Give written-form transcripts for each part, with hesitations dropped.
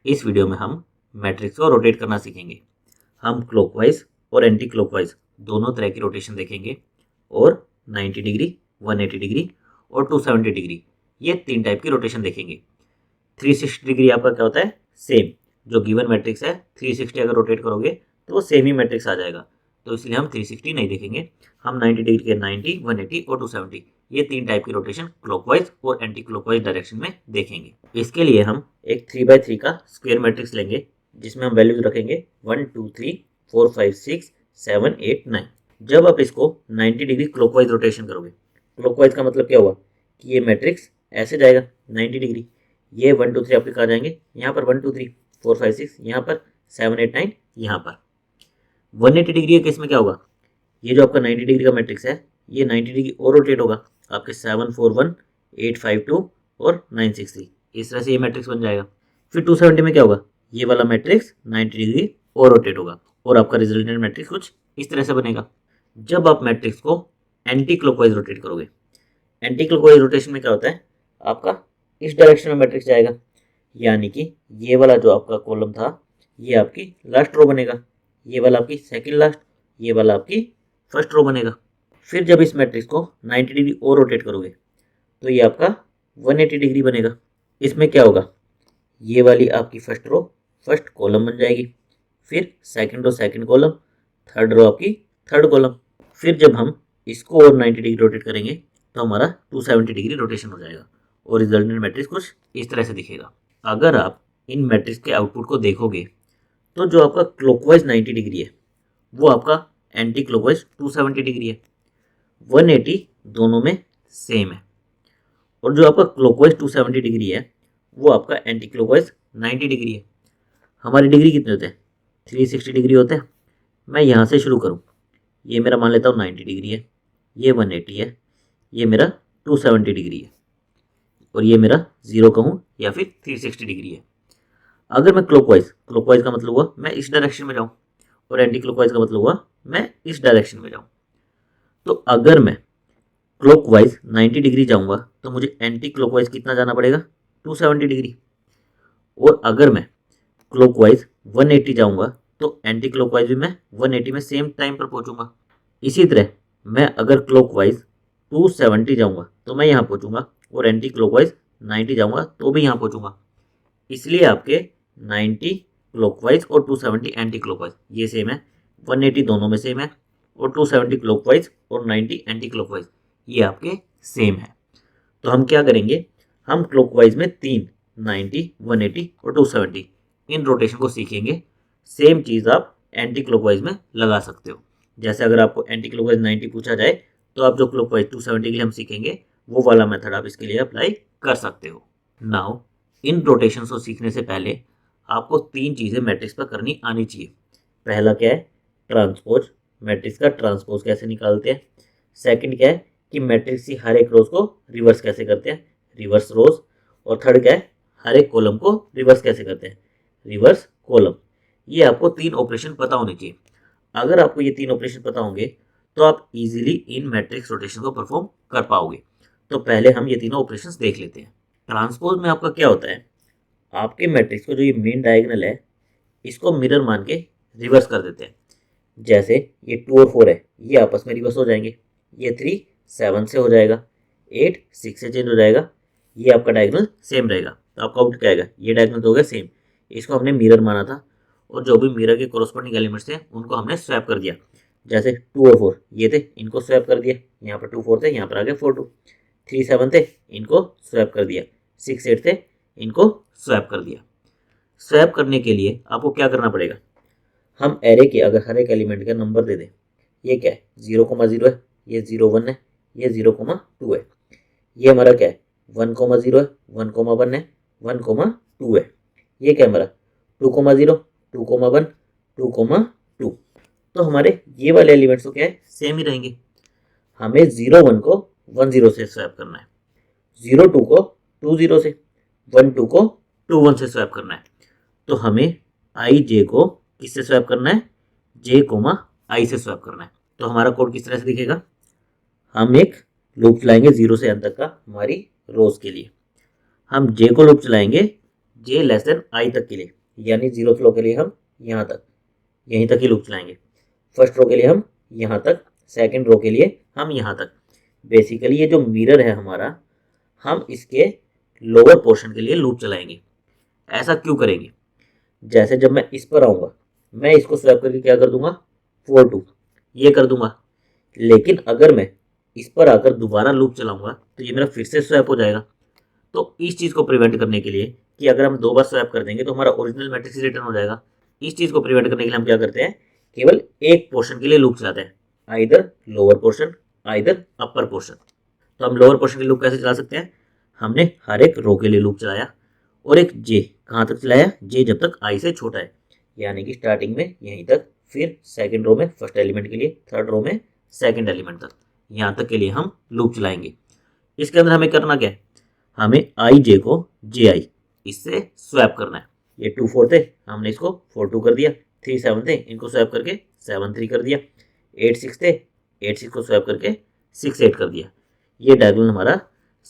इस वीडियो में हम मैट्रिक्स को रोटेट करना सीखेंगे। हम क्लॉकवाइज और एंटी क्लॉकवाइज दोनों तरह की रोटेशन देखेंगे और 90 डिग्री, 180 डिग्री और 270 डिग्री, ये 3 टाइप की रोटेशन देखेंगे। 360 डिग्री आपका क्या होता है, सेम जो गिवन मैट्रिक्स है 360 अगर रोटेट करोगे तो वो सेम ही मैट्रिक्स आ जाएगा, तो इसलिए हम 360 नहीं देखेंगे। हम 90 डिग्री के 90, 180 और 270, ये 3 टाइप की रोटेशन क्लॉकवाइज और एंटी क्लॉकवाइज डायरेक्शन में देखेंगे। इसके लिए हम एक 3x3 का स्क्वायर मैट्रिक्स लेंगे जिसमें हम वैल्यूज रखेंगे 1 2 3 4 5 6 7 8 9। जब आप इसको 90 डिग्री क्लॉकवाइज रोटेशन करोगे, क्लॉकवाइज का मतलब क्या हुआ कि ये मैट्रिक्स ऐसे जाएगा 90 डिग्री, ये 1 2 3 आपके कहाँ जाएंगे, यहाँ पर 1 2 3 4 5 6, यहाँ पर 7 8 9, यहाँ पर 180 डिग्री के केस में क्या होगा, ये जो आपका 90 डिग्री का मैट्रिक्स है ये 90 डिग्री और रोटेट होगा आपके 7 4 1 8 5 2 और 9 6 3, इस तरह से ये मैट्रिक्स बन जाएगा। फिर 270 में क्या होगा, ये वाला मैट्रिक्स 90 डिग्री और रोटेट होगा और आपका रिजल्टेंट मैट्रिक्स कुछ इस तरह से बनेगा। जब आप मैट्रिक्स को एंटी क्लॉकवाइज रोटेट करोगे, एंटी क्लॉकवाइज रोटेशन में क्या होता है, आपका इस डायरेक्शन में मैट्रिक्स जाएगा, यानी कि ये वाला जो आपका कॉलम था ये आपकी लास्ट रो बनेगा, ये वाला आपकी सेकंड लास्ट, ये वाला आपकी फर्स्ट रो बनेगा। फिर जब इस मैट्रिक्स को 90 डिग्री और रोटेट करोगे तो ये आपका 180 डिग्री बनेगा। इसमें क्या होगा, ये वाली आपकी फर्स्ट रो फर्स्ट कॉलम बन जाएगी, फिर second row second column, third row आपकी थर्ड कॉलम। फिर जब हम इसको और 90 डिग्री रोटेट करेंगे तो हमारा 270 डिग्री रोटेशन हो जाएगा और रिजल्टेंट मैट्रिक्स कुछ इस तरह से दिखेगा। अगर आप इन मैट्रिक्स के आउटपुट को देखोगे तो जो आपका क्लॉकवाइज 90 डिग्री है वो आपका एंटी क्लॉकवाइज 270 डिग्री है, 180 दोनों में सेम है, और जो आपका क्लॉकवाइज 270 डिग्री है वो आपका एंटी क्लॉकवाइज 90 डिग्री है। हमारी डिग्री कितने होते हैं, 360 डिग्री होते हैं। मैं यहाँ से शुरू करूँ, ये मेरा मान लेता हूँ 90 डिग्री है, ये 180 है, ये मेरा 270 डिग्री है और ये मेरा 0 कहूँ या फिर 360 डिग्री है। अगर मैं क्लॉकवाइज, क्लॉकवाइज का मतलब हुआ मैं इस डायरेक्शन में जाऊँ और एंटी क्लॉकवाइज का मतलब हुआ मैं इस डायरेक्शन में जाऊँ। तो अगर मैं क्लॉकवाइज 90 डिग्री जाऊँगा तो मुझे एंटी क्लॉकवाइज कितना जाना पड़ेगा, 270 डिग्री। और अगर मैं क्लॉकवाइज 180 जाऊँगा तो एंटी क्लॉकवाइज भी मैं 180 में सेम टाइम पर पहुँचूंगा। इसी तरह मैं अगर क्लॉकवाइज 270 जाऊँगा तो मैं यहाँ पहुँचूंगा और एंटी क्लॉकवाइज 90 जाऊँगा तो भी यहाँ पहुँचूंगा। इसलिए आपके 90 क्लॉकवाइज और 270 एंटी क्लॉकवाइज ये सेम है, 180 दोनों में सेम है और 270 क्लॉकवाइज और 90 एंटी क्लॉकवाइज ये आपके सेम है। तो हम क्या करेंगे, हम क्लॉकवाइज में 3 90, 180 और 270 इन रोटेशन को सीखेंगे। सेम चीज़ आप एंटी क्लॉकवाइज में लगा सकते हो। जैसे अगर आपको एंटी क्लॉकवाइज 90 पूछा जाए तो आप जो क्लॉकवाइज 270 के लिए हम सीखेंगे वो वाला मेथड आप इसके लिए अप्लाई कर सकते हो। नाउ इन रोटेशन को सीखने से पहले आपको 3 चीज़ें मैट्रिक्स पर करनी आनी चाहिए। पहला क्या है, ट्रांसपोज, मैट्रिक्स का ट्रांसपोज कैसे निकालते हैं। सेकंड क्या है कि मैट्रिक्स की हर एक रोज को रिवर्स कैसे करते हैं, रिवर्स रोज। और थर्ड क्या है, हर एक कॉलम को रिवर्स कैसे करते हैं, रिवर्स कॉलम। ये आपको 3 ऑपरेशन पता होने चाहिए। अगर आपको ये 3 ऑपरेशन पता होंगे तो आप इजीली इन मैट्रिक्स रोटेशन को परफॉर्म कर पाओगे। तो पहले हम ये तीनों ऑपरेशंस देख लेते हैं। ट्रांसपोज में आपका क्या होता है, आपके मैट्रिक्स को जो ये मेन डायगोनल है इसको मिरर मान के रिवर्स कर देते हैं। जैसे ये 2 और 4 है, ये आपस में रिवर्स हो जाएंगे, ये 3 7 से हो जाएगा, 8 6 से चेंज हो जाएगा, ये आपका डायगोनल सेम रहेगा। तो आपका आउटपुट क्या आएगा, ये डायगोनल तो हो गया सेम, इसको हमने मिरर माना था और जो भी मिरर के कोरोस्पोंडिंग एलिमेंट्स थे उनको हमने स्वैप कर दिया। जैसे 2 और 4 ये थे, इनको स्वैप कर दिया, यहाँ पर 2 4 थे, यहाँ पर आ गया 4 2, 3 7 थे, इनको स्वैप कर दिया, 6 8 थे, इनको स्वैप कर दिया। स्वैप करने के लिए आपको क्या करना पड़ेगा, हम एरे के अगर हर एक एलिमेंट का नंबर दे दें, ये क्या है 0,0 है, ये 0 1 है, ये 0,2 है, ये हमारा क्या है 1,0 है, 1,1 है, 1,2 है, ये क्या है हमारा 2,0 2,1 2,2। तो हमारे ये वाले एलिमेंट्स तो क्या है सेम ही रहेंगे। हमें 0 1 को 1 0 से स्वैप करना है, 0 2 को 2 0 से, 1 2 को 2 1 से स्वैप करना है। तो हमें आई जे को किससे स्वैप करना है, जे कोमा आई से स्वैप करना है। तो हमारा कोड किस तरह से दिखेगा, हम एक लूप चलाएंगे 0 से n तक का हमारी रोज के लिए। हम जे को लूप चलाएंगे जे लेस देन आई तक के लिए, यानी जीरो रो के लिए हम यहाँ तक, यहीं तक ही लूप चलाएंगे। फर्स्ट रो के लिए हम यहाँ तक, सेकंड रो के लिए हम यहाँ तक। बेसिकली ये जो मिरर है हमारा, हम इसके लोअर पोर्शन के लिए लूप चलाएंगे। ऐसा क्यों करेंगे? जैसे जब मैं इस पर आऊँगा, मैं इसको स्वैप करके क्या कर दूंगा, 4 2 ये कर दूंगा। लेकिन अगर मैं इस पर आकर दोबारा लूप चलाऊंगा तो ये मेरा फिर से स्वैप हो जाएगा। तो इस चीज़ को प्रिवेंट करने के लिए कि अगर हम 2 बार स्वैप कर देंगे तो हमारा ओरिजिनल मैट्रिक्स रिटर्न हो जाएगा, इस चीज़ को प्रिवेंट करने के लिए हम क्या करते हैं, केवल एक पोर्शन के लिए लूप चलाते हैं, either lower portion either upper portion. तो हम लोअर पोर्शन के लूप कैसे चला सकते हैं, हमने हर एक रो के लिए लूप चलाया और एक जे कहाँ तक चलाया, जे जब तक आई से छोटा है, यानी कि स्टार्टिंग में यहीं तक, फिर सेकंड रो में फर्स्ट एलिमेंट के लिए, थर्ड रो में सेकंड एलिमेंट तक, यहाँ तक के लिए हम लूप चलाएंगे। इसके अंदर हमें करना क्या है, हमें आई जे को जे आई इससे स्वैप करना है। ये 2 4 थे, हमने इसको 4 2 कर दिया। 3 7 थे, इनको स्वैप करके 7 3 कर दिया। 8 6 थे, 8 6 को स्वैप करके 6 8 कर दिया। ये डायगोनल हमारा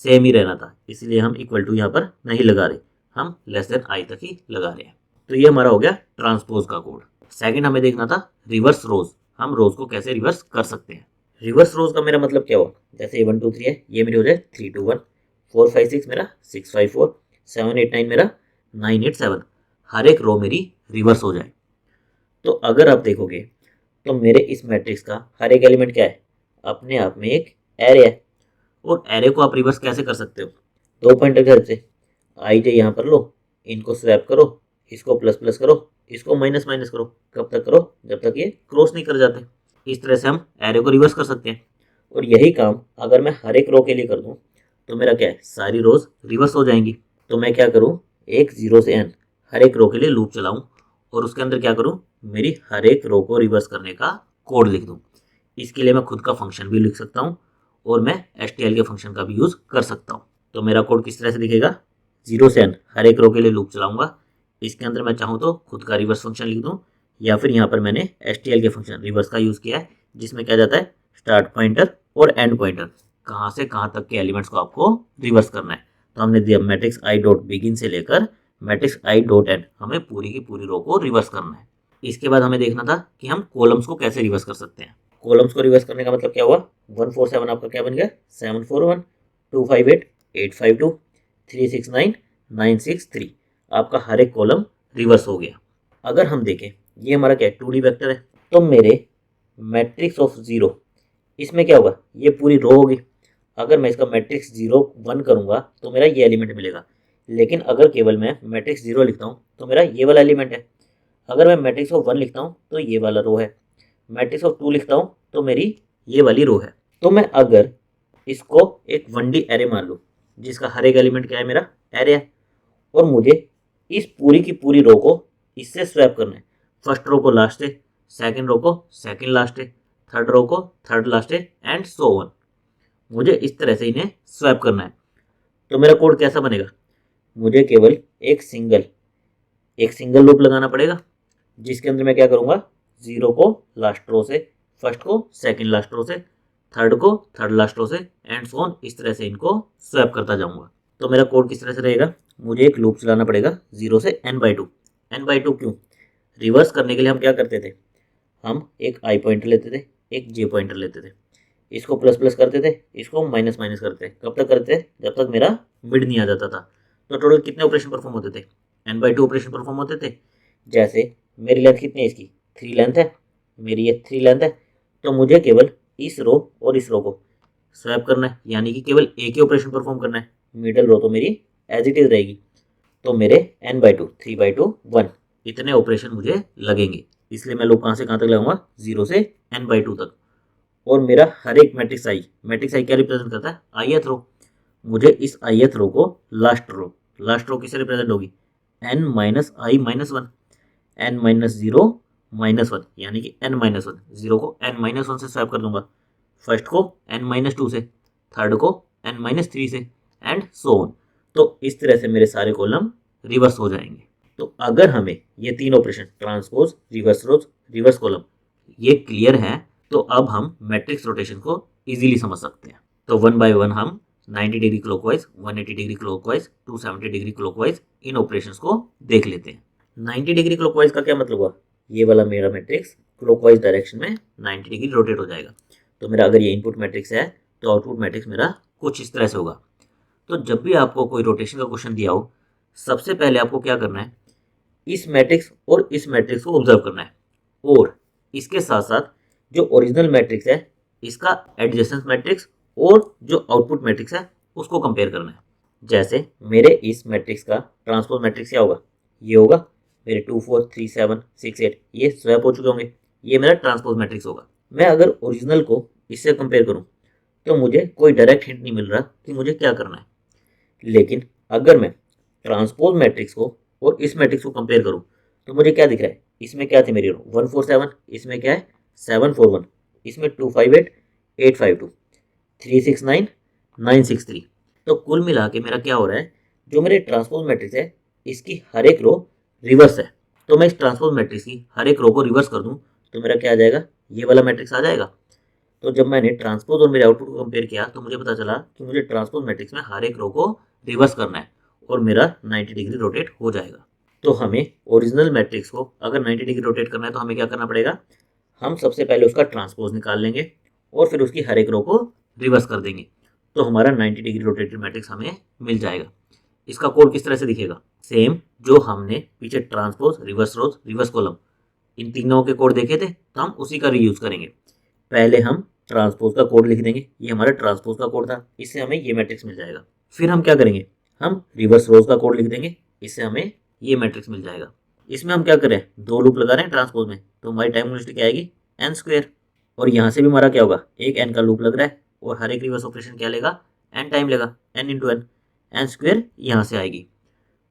सेम ही रहना था, इसलिए हम इक्वल टू यहाँ पर नहीं लगा रहे, हम लेस देन आई तक ही लगा रहे हैं। तो ये हमारा हो गया ट्रांसपोज का कोड। सेकंड हमें देखना था रिवर्स रोज, हम रोज को कैसे रिवर्स कर सकते हैं। रिवर्स रोज का मेरा मतलब क्या हुआ, जैसे 1 2 3 है, ये मेरी हो जाए 3 2 1, 4 5 6 मेरा 6 5 4, 7 8 9 मेरा 9 8 7, हर एक रो मेरी रिवर्स हो जाए। तो अगर आप देखोगे तो मेरे इस मैट्रिक्स का हर एक एलिमेंट क्या है, अपने आप में एक एरे है। और एरे को आप रिवर्स कैसे कर सकते हो, 2 पॉइंटर के हेल्प से। आई जे यहाँ पर लो, इनको स्वैप करो, इसको प्लस प्लस करो, इसको माइनस माइनस करो। कब तक करो, जब तक ये क्रॉस नहीं कर जाते। इस तरह से हम एरे को रिवर्स कर सकते हैं। और यही काम अगर मैं हर एक रो के लिए कर दूं तो मेरा क्या है, सारी रोज रिवर्स हो जाएंगी। तो मैं क्या करूं, एक 0 से n हर एक रो के लिए लूप चलाऊं और उसके अंदर क्या करूं, मेरी हर एक रो को रिवर्स करने का कोड लिख दूं। इसके लिए मैं खुद का फंक्शन भी लिख सकता हूं और मैं STL के फंक्शन का भी यूज कर सकता हूं। तो मेरा कोड किस तरह से दिखेगा, 0 से n हर एक रो के लिए लूप चलाऊंगा। इसके अंदर मैं चाहूँ तो खुद का रिवर्स फंक्शन लिख दूँ, या फिर यहाँ पर मैंने STL के फंक्शन रिवर्स का यूज़ किया है, जिसमें क्या जाता है, स्टार्ट पॉइंटर और एंड पॉइंटर, कहाँ से कहाँ तक के एलिमेंट्स को आपको रिवर्स करना है। तो हमने दिया मैट्रिक्स आई डॉट बिगिन से लेकर मैट्रिक्स आई डॉट एंड, हमें पूरी की पूरी रो को रिवर्स करना है। इसके बाद हमें देखना था कि हम कॉलम्स को कैसे रिवर्स कर सकते हैं। कॉलम्स को रिवर्स करने का मतलब क्या हुआ, 1 4 7 आपका क्या बन गया, 7 4 1, 2 5 8, 8 5 2, 3 6 9, 9 6 3, आपका हर एक कॉलम रिवर्स हो गया। अगर हम देखें, ये हमारा क्या है, 2D वेक्टर है, तो मेरे मैट्रिक्स ऑफ 0, इसमें क्या होगा, ये पूरी रो होगी। अगर मैं इसका मैट्रिक्स 0 1 करूंगा तो मेरा ये एलिमेंट मिलेगा। लेकिन अगर केवल मैं मैट्रिक्स 0 लिखता हूँ तो मेरा ये वाला एलिमेंट है। अगर मैं मैट्रिक्स ऑफ 1 लिखता हूँ तो ये वाला रो है। मैट्रिक्स ऑफ 2 लिखता हूँ तो मेरी ये वाली रो है। तो मैं अगर इसको एक 1D एरे मान लूँ, जिसका हर एक एलिमेंट क्या है, मेरा एरे है, और मुझे इस पूरी की पूरी रो को इससे स्वैप करना है। फर्स्ट रो को लास्ट है, सेकंड रो को सेकंड लास्ट है, थर्ड रो को थर्ड लास्ट है, एंड सो ऑन। मुझे इस तरह से इन्हें स्वैप करना है। तो मेरा कोड कैसा बनेगा, मुझे केवल एक सिंगल लूप लगाना पड़ेगा, जिसके अंदर मैं क्या करूँगा, 0 को लास्ट रो से, फर्स्ट को सेकंड लास्ट रो से, थर्ड को थर्ड लास्ट रो से, एंड सो ऑन, इस तरह से इनको स्वैप करता जाऊंगा। तो मेरा कोड किस तरह से रहेगा, मुझे एक लूप चलाना पड़ेगा 0 से n/2। n/2 क्यों, रिवर्स करने के लिए हम क्या करते थे, हम एक आई पॉइंटर लेते थे, एक जे पॉइंटर लेते थे, इसको प्लस प्लस करते थे, इसको माइनस माइनस करते थे। कब तक करते थे, जब तक मेरा मिड नहीं आ जाता था। तो टोटल कितने ऑपरेशन परफॉर्म होते थे, n/2 ऑपरेशन परफॉर्म होते थे। जैसे मेरी लेंथ कितनी है, इसकी 3 लेंथ है, मेरी ये 3 लेंथ है, तो मुझे केवल इस रो और इस रो को स्वैप करना है, यानी कि केवल एक ही ऑपरेशन परफॉर्म करना है। मिडल रो तो मेरी एज इट इज रहेगी। तो मेरे n/2 3/2 1 इतने ऑपरेशन मुझे लगेंगे, इसलिए मैं लूप कहाँ से कहाँ तक लगाऊंगा, 0 से n/2 तक। और मेरा हर एक मैट्रिक्स आई क्या रिप्रेजेंट करता है, ith रो। मुझे इस ith रो को लास्ट रो किससे रिप्रेजेंट होगी, n माइनस आई माइनस 1, n माइनस 0 माइनस 1, यानी कि n माइनस 1, 0 को n माइनस 1 से स्वैप कर दूंगा, फर्स्ट को n माइनस 2 से, थर्ड को n माइनस 3 से, एंड सो ऑन। तो इस तरह से मेरे सारे कॉलम रिवर्स हो जाएंगे। तो अगर हमें ये 3 operation, transpose, reverse rows, reverse column, ये क्लियर है, तो अब हम मैट्रिक्स रोटेशन को इजीली समझ सकते हैं। तो 1 बाय 1 हम 90 degree clockwise, 180 degree clockwise, 270 degree clockwise इन ऑपरेशंस को देख लेते हैं। 90 डिग्री क्लॉकवाइज का क्या मतलब हुआ, ये वाला मेरा मैट्रिक्स क्लॉकवाइज डायरेक्शन में 90 डिग्री रोटेट हो जाएगा। तो मेरा अगर ये इनपुट मैट्रिक्स है तो आउटपुट मैट्रिक्स मेरा कुछ इस तरह से होगा। तो जब भी आपको कोई रोटेशन का क्वेश्चन दिया हो, सबसे पहले आपको क्या करना है, इस मैट्रिक्स और इस मैट्रिक्स को ऑब्जर्व करना है और इसके साथ साथ जो ओरिजिनल मैट्रिक्स है इसका एडजेसेंस मैट्रिक्स और जो आउटपुट मैट्रिक्स है उसको कंपेयर करना है। जैसे मेरे इस मैट्रिक्स का ट्रांसपोज मैट्रिक्स क्या होगा, ये होगा मेरे 2 4 3 7 6 8 ये स्वैप हो चुके होंगे, ये मेरा ट्रांसपोज मैट्रिक्स होगा। मैं अगर ओरिजिनल को इससे कंपेयर करूं तो मुझे कोई डायरेक्ट हिंट नहीं मिल रहा कि मुझे क्या करना है। लेकिन अगर मैं ट्रांसपोज मैट्रिक्स को और इस मैट्रिक्स को कंपेयर करूं तो मुझे क्या दिख रहा है, इसमें क्या थी मेरी रो 147, इसमें क्या है 741, इसमें 258 852 369 963। तो कुल मिला के मेरा क्या हो रहा है, जो मेरे ट्रांसपोज मैट्रिक्स है इसकी हर एक रो रिवर्स है। तो मैं इस ट्रांसपोज मैट्रिक्स की हर एक रो को रिवर्स कर दूं तो मेरा क्या आ जाएगा, ये वाला मैट्रिक्स आ जाएगा। तो जब मैंने ट्रांसपोज और मेरे आउटपुट को कंपेयर किया तो मुझे पता चला कि मुझे ट्रांसपोज मैट्रिक्स में हर एक रो को रिवर्स करना है और मेरा 90 डिग्री रोटेट हो जाएगा। तो हमें ओरिजिनल मैट्रिक्स को अगर 90 डिग्री रोटेट करना है तो हमें क्या करना पड़ेगा, हम सबसे पहले उसका ट्रांसपोज निकाल लेंगे और फिर उसकी हर एक रो को रिवर्स कर देंगे तो हमारा 90 डिग्री रोटेटेड मैट्रिक्स हमें मिल जाएगा। इसका कोड किस तरह से दिखेगा, सेम जो हमने पीछे transpose, reverse rows, reverse column इन तीनों के कोड देखे थे तो हम उसी का रीयूज करेंगे। पहले हम ट्रांसपोज का कोड लिख देंगे, ये हमारा ट्रांसपोज का कोड था, इससे हमें ये मैट्रिक्स मिल जाएगा। फिर हम क्या करेंगे, हम रिवर्स रोज का कोड लिख देंगे, इससे हमें ये मैट्रिक्स मिल जाएगा। इसमें हम क्या करें, 2 लूप लगा रहे हैं ट्रांसपोज में तो हमारी टाइम यूनिवर्सिटी क्या आएगी n²। और यहाँ से भी हमारा क्या होगा, एक n का लूप लग रहा है और हर एक रिवर्स ऑपरेशन क्या लेगा, n टाइम लेगा, n इंटू n, n² यहाँ से आएगी।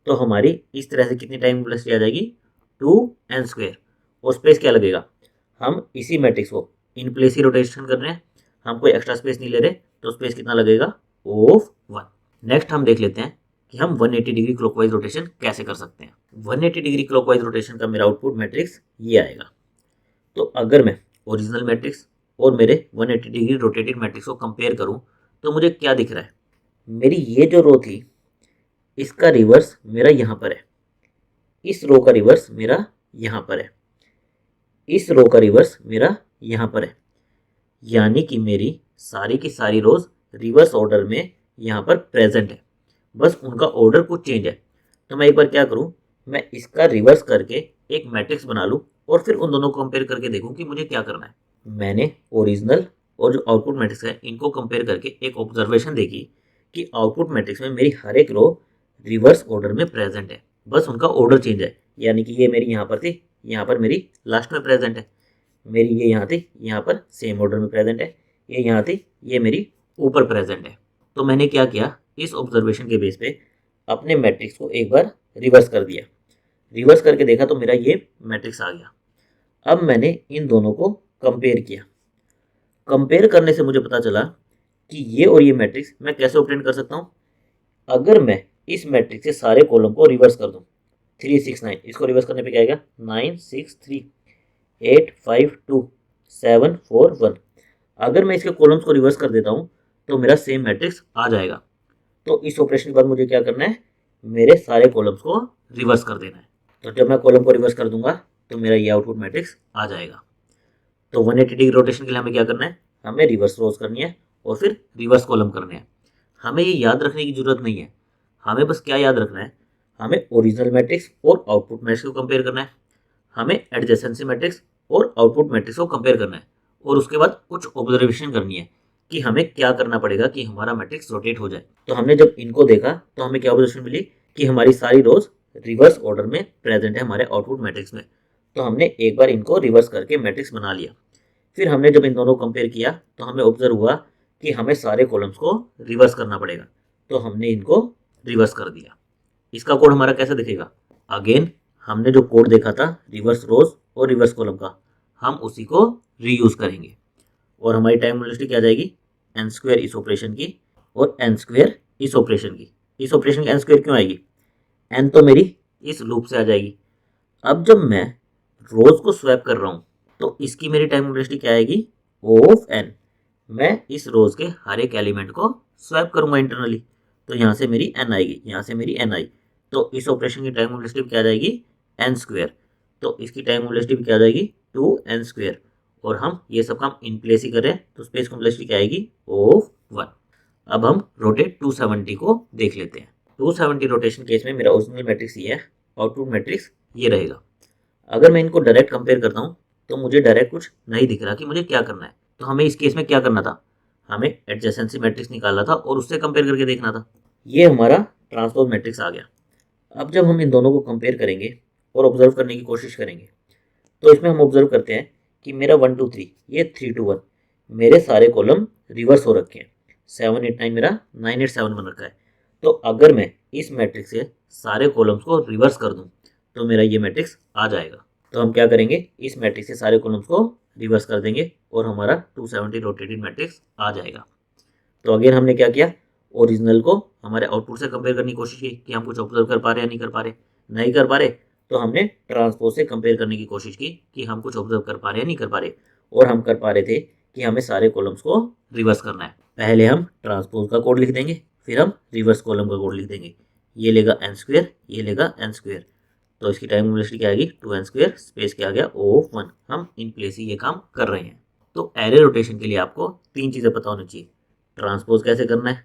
तो हमारी इस तरह से कितनी टाइम यूनिवर्सिटी आ जाएगी, 2n²। और स्पेस क्या लगेगा, हम इसी मैट्रिक्स को इन प्लेस ही रोटेशन कर रहे हैं, हम कोई एक्स्ट्रा स्पेस नहीं ले रहे तो स्पेस कितना लगेगा, ऑफ 1। नेक्स्ट हम देख लेते हैं कि हम 180 डिग्री क्लॉकवाइज रोटेशन कैसे कर सकते हैं। 180 डिग्री क्लॉकवाइज रोटेशन का मेरा आउटपुट मैट्रिक्स ये आएगा। तो अगर मैं ओरिजिनल मैट्रिक्स और मेरे 180 डिग्री रोटेटेड मैट्रिक्स को कंपेयर करूं तो मुझे क्या दिख रहा है, मेरी ये जो रो थी इसका रिवर्स मेरा यहाँ पर है, इस रो का रिवर्स मेरा यहाँ पर है, इस रो का रिवर्स मेरा यहाँ पर है, यानी कि मेरी सारी की सारी रोज रिवर्स ऑर्डर में यहाँ पर प्रेजेंट है, बस उनका ऑर्डर कुछ चेंज है। तो मैं एक बार क्या करूँ, मैं इसका रिवर्स करके एक मैट्रिक्स बना लूँ और फिर उन दोनों को कंपेयर करके देखूँ कि मुझे क्या करना है। मैंने ओरिजिनल और जो आउटपुट मैट्रिक्स है इनको कंपेयर करके एक ऑब्जर्वेशन देखी कि आउटपुट मैट्रिक्स में मेरी हर एक रो रिवर्स ऑर्डर में प्रेजेंट है, बस उनका ऑर्डर चेंज है। यानी कि ये मेरी यहाँ पर थी, यहाँ पर मेरी लास्ट में प्रेजेंट है, मेरी ये यहाँ थी, यहाँ पर सेम ऑर्डर में प्रेजेंट है, ये यहाँ थी, ये मेरी ऊपर प्रेजेंट है। तो मैंने क्या किया, इस ऑब्जर्वेशन के बेस पे अपने मैट्रिक्स को एक बार रिवर्स कर दिया, रिवर्स करके देखा तो मेरा ये मैट्रिक्स आ गया। अब मैंने इन दोनों को कंपेयर किया, कंपेयर करने से मुझे पता चला कि ये और ये मैट्रिक्स मैं कैसे ऑब्टेन कर सकता हूँ। अगर मैं इस मैट्रिक्स से सारे कॉलम को रिवर्स कर दूँ, 3 6 9, इसको रिवर्स करने पे क्या आएगा, 9 6 3 8 5 2 7 4 1। अगर मैं इसके कॉलम्स को रिवर्स कर देता हूँ तो मेरा सेम मैट्रिक्स आ जाएगा। तो इस ऑपरेशन के बाद मुझे क्या करना है, मेरे सारे कॉलम्स को रिवर्स कर देना है। तो जब मैं कॉलम को रिवर्स कर दूंगा तो मेरा ये आउटपुट मैट्रिक्स आ जाएगा। तो 180 डिग्री रोटेशन के लिए हमें क्या करना है, हमें रिवर्स रोज करनी है और फिर रिवर्स कॉलम करने हैं। हमें ये याद रखने की जरूरत नहीं है, हमें बस क्या याद रखना है, हमें ओरिजिनल मैट्रिक्स और आउटपुट मैट्रिक्स को कंपेयर करना है, हमें एडजेसेंसी मैट्रिक्स और आउटपुट मैट्रिक्स को कंपेयर करना है और उसके बाद कुछ ऑब्जर्वेशन करनी है कि हमें क्या करना पड़ेगा कि हमारा मैट्रिक्स रोटेट हो जाए। तो हमने जब इनको देखा तो हमें क्या ऑब्जर्वेशन मिली कि हमारी सारी रोज रिवर्स ऑर्डर में प्रेजेंट है हमारे आउटपुट मैट्रिक्स में। तो हमने एक बार इनको रिवर्स करके मैट्रिक्स बना लिया। फिर हमने जब इन दोनों को कंपेयर किया तो हमें ऑब्जर्व हुआ कि हमें सारे कॉलम्स को रिवर्स करना पड़ेगा, तो हमने इनको रिवर्स कर दिया। इसका कोड हमारा कैसे दिखेगा, अगेन हमने जो कोड देखा था रिवर्स रोज और रिवर्स कॉलम का, हम उसी को रीयूज करेंगे और हमारी टाइम वेलोसिटी क्या जाएगी, n² इस ऑपरेशन की और n² इस ऑपरेशन की। इस ऑपरेशन की n² क्यों आएगी, n तो मेरी इस लूप से आ जाएगी। अब जब मैं रोज को स्वैप कर रहा हूँ तो इसकी मेरी टाइम वेलोसिटी क्या आएगी, ऑफ n। मैं इस रोज के हर एक एलिमेंट को स्वैप करूंगा इंटरनली, तो यहाँ से मेरी n आएगी, यहाँ से मेरी n आई। तो इस ऑपरेशन की टाइम कॉम्प्लेक्सिटी क्या आ जाएगी, n स्क्वायर। तो इसकी टाइम कॉम्प्लेक्सिटी क्या आ जाएगी, 2n स्क्वायर। और हम ये सब काम इन प्लेस ही कर रहे हैं, तो स्पेस कॉम्प्लेक्सिटी क्या आएगी, ऑफ 1। अब हम रोटेट 270 को देख लेते हैं। 270 रोटेशन केस में मेरा ओरिजिनल मैट्रिक्स ये है, आउटपुट मैट्रिक्स ये रहेगा। अगर मैं इनको डायरेक्ट कंपेयर करता हूँ तो मुझे डायरेक्ट कुछ नहीं दिख रहा कि मुझे क्या करना है। तो हमें इस केस में क्या करना था, हमें एडजेसेंसी मैट्रिक्स निकालना था और उससे कंपेयर करके देखना था। ये हमारा ट्रांसपोज मैट्रिक्स आ गया। अब जब हम इन दोनों को कंपेयर करेंगे और ऑब्जर्व करने की कोशिश करेंगे, तो इसमें हम ऑब्जर्व करते हैं कि मेरा 1 2 3 ये 3 2 1 मेरे सारे कॉलम रिवर्स हो रखे हैं। 7 8 9 मेरा 9 8 7 बन रखा है। तो अगर मैं इस मैट्रिक्स से सारे कॉलम्स को रिवर्स कर दूं तो मेरा ये मैट्रिक्स आ जाएगा। तो हम क्या करेंगे, इस मैट्रिक्स से सारे कॉलम्स को रिवर्स कर देंगे और हमारा 270 रोटेटेड मैट्रिक्स आ जाएगा। तो अगेन हमने क्या किया, ओरिजिनल को हमारे आउटपुट से कंपेयर करने की कोशिश की कि हम कुछ ऑब्जर्व कर पा रहे हैं या नहीं कर पा रहे। नहीं कर पा रहे तो हमने ट्रांसपोज से कंपेयर करने की कोशिश की कि हम कुछ ऑब्जर्व कर पा रहे हैं नहीं कर पा रहे। और हम कर पा रहे थे कि हमें सारे कॉलम्स को रिवर्स करना है। पहले हम ट्रांसपोज का कोड लिख देंगे, फिर हम रिवर्स कॉलम का कोड लिख देंगे। ये लेगा n स्क्वायर, ये लेगा n स्क्वायर। तो इसकी टाइम कॉम्प्लेक्सिटी क्या आएगी, 2n स्क्वायर, स्पेस क्या आ गया, O(1). हम इन प्लेस ही ये काम कर रहे हैं। तो एरे रोटेशन के लिए आपको 3 चीज़ें पता होनी चाहिए, ट्रांसपोज कैसे करना है,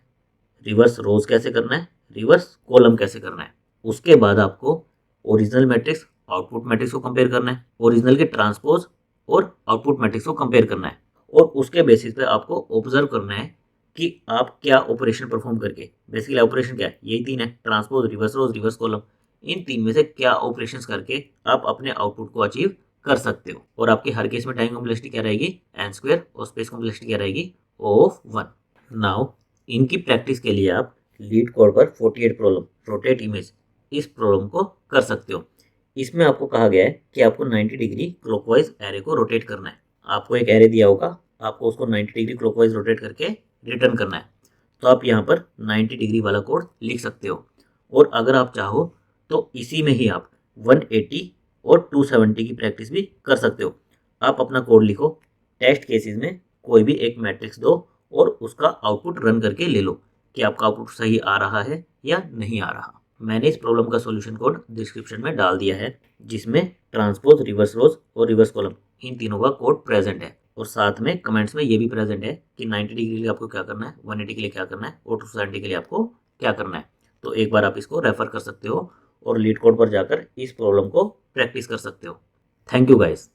रिवर्स रोज कैसे करना है, रिवर्स कॉलम कैसे करना है। उसके बाद आपको ओरिजिनल मैट्रिक्स आउटपुट मैट्रिक्स को कंपेयर करना है, ओरिजिनल के ट्रांसपोज और आउटपुट मैट्रिक्स को कंपेयर करना है। और उसके बेसिस पे आपको ऑब्जर्व करना है कि आप क्या ऑपरेशन परफॉर्म करके, बेसिकली ऑपरेशन क्या है, यही 3 है, transpose, reverse rows, reverse column. इन 3 में से क्या ऑपरेशंस करके आप अपने आउटपुट को अचीव कर सकते हो। और आपके हर केस में टाइम कॉम्प्लेक्सिटी क्या रहेगी, n स्क्वायर, और स्पेस कॉम्प्लेक्सिटी क्या रहेगी, ऑफ 1। नाउ इनकी प्रैक्टिस के लिए आप लीड कोड पर 48 प्रॉब्लम रोटेट इमेज, इस प्रॉब्लम को कर सकते हो। इसमें आपको कहा गया है कि आपको 90 डिग्री क्लॉकवाइज एरे को रोटेट करना है। आपको एक एरे दिया होगा, आपको उसको 90 डिग्री क्लॉकवाइज रोटेट करके रिटर्न करना है। तो आप यहाँ पर 90 डिग्री वाला कोड लिख सकते हो। और अगर आप चाहो तो इसी में ही आप 180 और 270 की प्रैक्टिस भी कर सकते हो। आप अपना कोड लिखो, टेस्ट केसेस में कोई भी एक मैट्रिक्स दो और उसका आउटपुट रन करके ले लो कि आपका आउटपुट सही आ रहा है या नहीं आ रहा। मैंने इस प्रॉब्लम का सॉल्यूशन कोड डिस्क्रिप्शन में डाल दिया है, जिसमें ट्रांसपोज, रिवर्स रोज और रिवर्स कॉलम इन तीनों का कोड प्रेजेंट है। और साथ में कमेंट्स में ये भी प्रेजेंट है कि 90 डिग्री के लिए आपको क्या करना है, 180 के लिए क्या करना है और 270 के लिए आपको क्या करना है। तो एक बार आप इसको रेफर कर सकते हो और लीड कोड पर जाकर इस प्रॉब्लम को प्रैक्टिस कर सकते हो। Thank you guys.